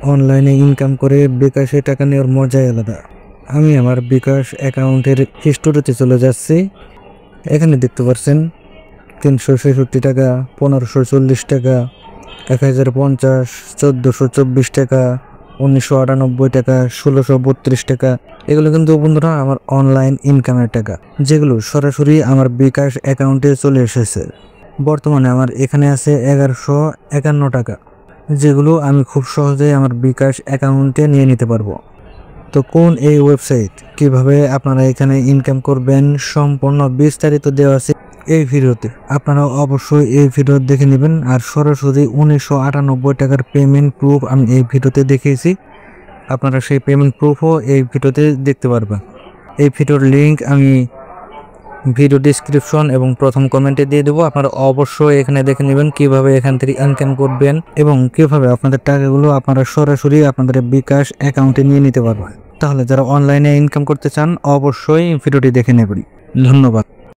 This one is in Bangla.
অনলাইনে ইনকাম করে বিকাশে টাকা নেওয়ার মজাই আলাদা। আমি আমার বিকাশ অ্যাকাউন্টের হিস্টোরিতে চলে যাচ্ছি। এখানে দেখতে পাচ্ছেন 366 টাকা, 1540 টাকা, 1050, 1424 টাকা, 1998 টাকা, 1632 টাকা। এগুলো কিন্তু বন্ধুরা আমার অনলাইন ইনকামের টাকা, যেগুলো সরাসরি আমার বিকাশ অ্যাকাউন্টে চলে এসেছে। বর্তমানে আমার এখানে আছে 1151 টাকা, যেগুলো আমি খুব সহজেই আমার বিকাশ অ্যাকাউন্টে নিয়ে নিতে পারবো। তো কোন এই ওয়েবসাইট, কিভাবে আপনারা এখানে ইনকাম করবেন, সম্পূর্ণ বিস্তারিত দেওয়া আছে এই ভিডিওতে। আপনারা অবশ্যই এই ভিডিও দেখে নেবেন। আর সরাসরি 1998 টাকার পেমেন্ট প্রুফ আমি এই ভিডিওতে দেখিয়েছি। আপনারা সেই পেমেন্ট প্রুফও এই ভিডিওতে দেখতে পারবেন। এই ভিডিওর লিঙ্ক আমি ভিডিও ডিসক্রিপশন এবং প্রথম কমেন্টে দিয়ে দেবো। আপনারা অবশ্যই এখানে দেখে নেবেন কিভাবে এখান থেকে ইনকাম করবেন এবং কিভাবে আপনাদের টাকাগুলো আপনারা সরাসরি আপনাদের বিকাশ অ্যাকাউন্টে নিয়ে নিতে পারবেন। তাহলে যারা অনলাইনে ইনকাম করতে চান অবশ্যই ভিডিওটি দেখে নেবেন। ধন্যবাদ।